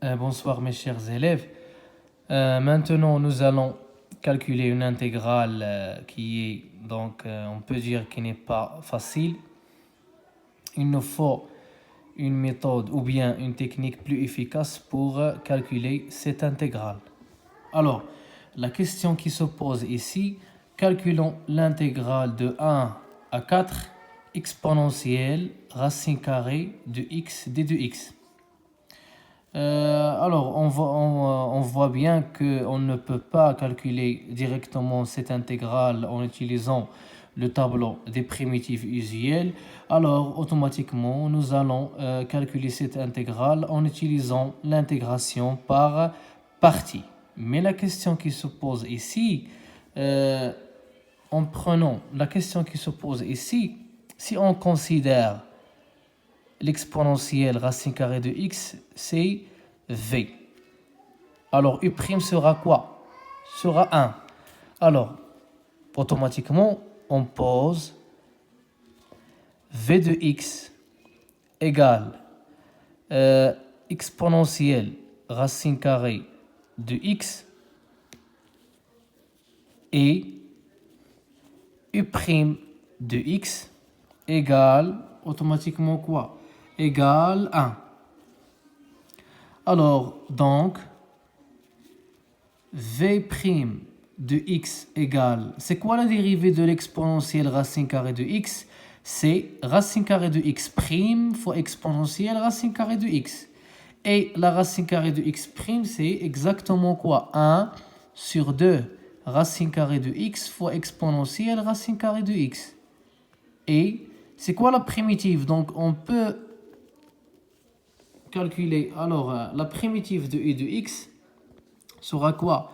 Bonsoir mes chers élèves. Maintenant, nous allons calculer une intégrale qui est on peut dire qui n'est pas facile. Il nous faut une méthode ou bien une technique plus efficace pour calculer cette intégrale. Alors, la question qui se pose ici, calculons l'intégrale de 1 à 4 exponentielle racine carrée de x d de x. Alors, on voit bien qu'on ne peut pas calculer directement cette intégrale en utilisant le tableau des primitives usuelles. Alors, automatiquement, nous allons calculer cette intégrale en utilisant l'intégration par partie. Mais la question qui se pose ici, si on considère l'exponentielle racine carrée de x, c'est v. Alors, u' sera quoi? Sera 1. Alors, automatiquement, on pose v de x égale exponentielle racine carrée de x et u' de x égale automatiquement quoi? Égale 1. Alors, donc, v' de x égale... C'est quoi la dérivée de l'exponentielle racine carrée de x? C'est racine carrée de x' fois exponentielle racine carrée de x. Et la racine carrée de x', c'est exactement quoi? 1 sur 2 racine carrée de x fois exponentielle racine carrée de x. Et c'est quoi la primitive? Donc, on peut calculer, alors la primitive de u de x sera quoi?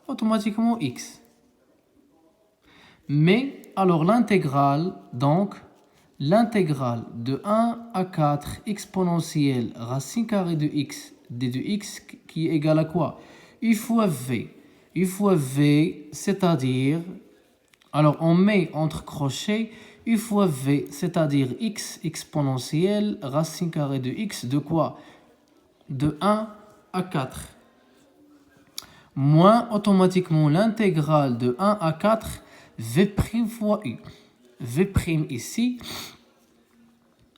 Automatiquement x. Mais alors l'intégrale, donc l'intégrale de 1 à 4 exponentielle racine carrée de x d de x qui est égale à quoi? U fois v. U fois v, c'est-à-dire, alors on met entre crochets u fois v, c'est-à-dire x exponentielle racine carrée de x de quoi? De 1 à 4. Moins automatiquement l'intégrale de 1 à 4 v' fois u. V' ici,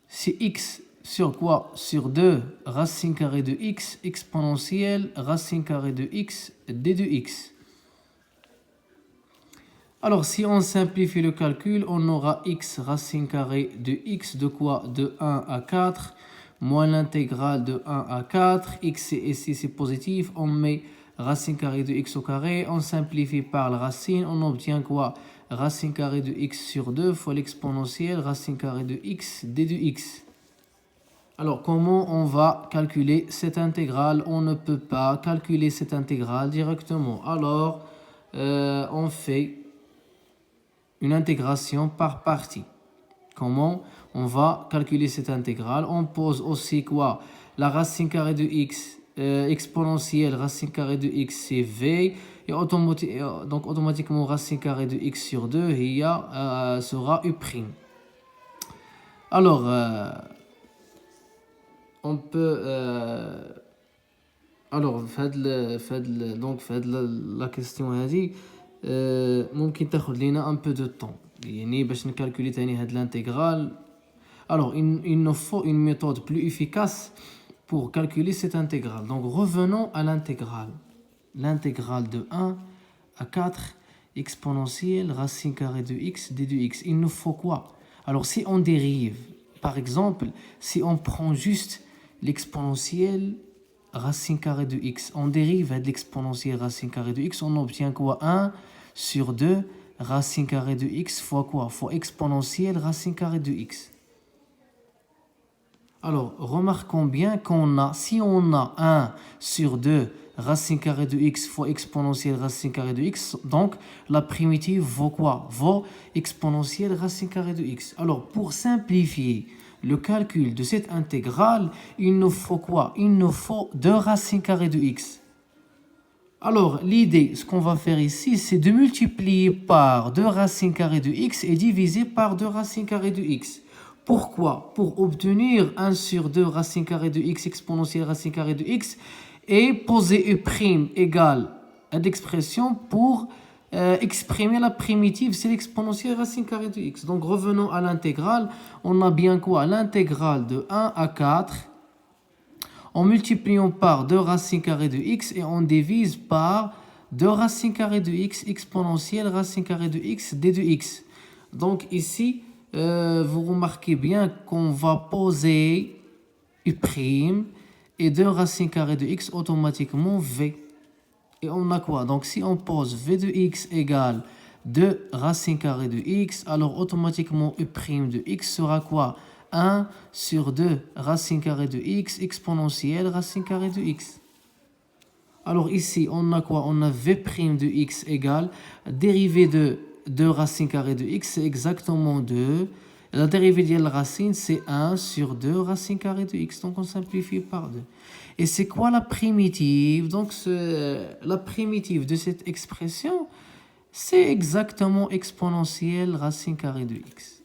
c'est x sur quoi? Sur 2 racine carrée de x exponentielle racine carrée de x d de x. Alors, si on simplifie le calcul, on aura x racine carrée de x de quoi? De 1 à 4, moins l'intégrale de 1 à 4. X ici, c'est positif. On met racine carrée de x au carré. On simplifie par la racine. On obtient quoi? Racine carrée de x sur 2 fois l'exponentielle racine carrée de x d de x. Alors, comment on va calculer cette intégrale? On ne peut pas calculer cette intégrale directement. Alors, on fait une intégration par partie. Comment on va calculer cette intégrale? On pose aussi quoi? La racine carrée de x exponentielle racine carrée de x, c'est v. Et donc automatiquement racine carrée de x sur 2 sera u'. Alors, on peut... alors, donc, la question a dit... ممكن تاخد لنا un peu de temps يعني باش نكالكولي تاني هاد l'intégrale. Alors il nous faut une méthode plus efficace pour calculer cette intégrale. Donc revenons à l'intégrale. L'intégrale de 1 à 4 exponentielle racine carrée de x d de x. Il nous faut quoi? Alors si on dérive, par exemple, si on prend juste l'exponentielle racine carrée de x, on dérive de l'exponentielle racine carrée de x, on obtient quoi? 1 sur 2 racine carrée de x fois quoi? Fois exponentielle racine carrée de x. Alors, remarquons bien si on a 1 sur 2 racine carrée de x fois exponentielle racine carrée de x, donc la primitive vaut quoi? Vaut exponentielle racine carrée de x. Alors, pour simplifier le calcul de cette intégrale, il nous faut quoi? Il nous faut 2 racines carrées de x. Alors, l'idée, ce qu'on va faire ici, c'est de multiplier par 2 racines carrées de x et diviser par 2 racines carrées de x. Pourquoi? Pour obtenir 1 sur 2 racine carrée de x exponentielle racine carrée de x et poser U' égale l'expression pour exprimer la primitive, c'est l'exponentielle racine carrée de x. Donc revenons à l'intégrale, on a bien quoi? L'intégrale de 1 à 4 en multipliant par 2 racines carrées de x et on divise par 2 racines carrées de x exponentielle racine carrée de x d de x. Donc ici, vous remarquez bien qu'on va poser U' et 2 racines carrées de x automatiquement v. Et on a quoi? Donc si on pose v de x égale 2 racines carrées de x, alors automatiquement U' de x sera quoi? 1 sur 2 racines carrées de x exponentielle racine carrée de x. Alors ici, on a quoi? On a v' de x égale dérivée de 2 racines carrées de x, c'est exactement 2. La dérivée de la racine, c'est 1 sur 2 racines carrées de x. Donc on simplifie par 2. Et c'est quoi la primitive? Donc la primitive de cette expression, c'est exactement exponentielle racine carrée de x.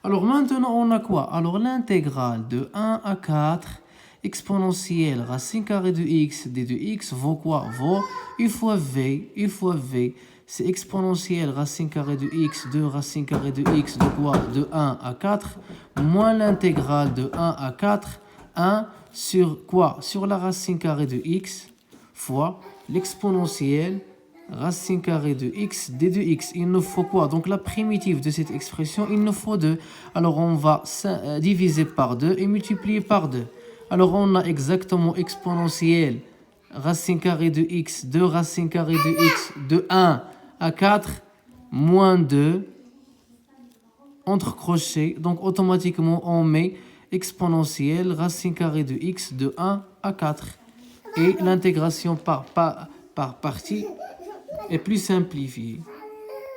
Alors maintenant, on a quoi? Alors l'intégrale de 1 à 4 exponentielle racine carrée de x d de x vaut quoi? Vaut u fois v, c'est exponentielle racine carrée de x, 2 racine carrée de x de quoi? De 1 à 4, moins l'intégrale de 1 à 4, 1 sur quoi? Sur la racine carrée de x fois l'exponentielle racine carrée de x d de x. Il nous faut quoi? Donc la primitive de cette expression, il nous faut 2. Alors on va diviser par 2 et multiplier par 2. Alors on a exactement exponentielle racine carrée de x, 2 racine carrée de x de 1 à 4 moins 2 entre crochets. Donc automatiquement on met exponentielle racine carrée de x de 1 à 4. Et l'intégration par partie est plus simplifiée.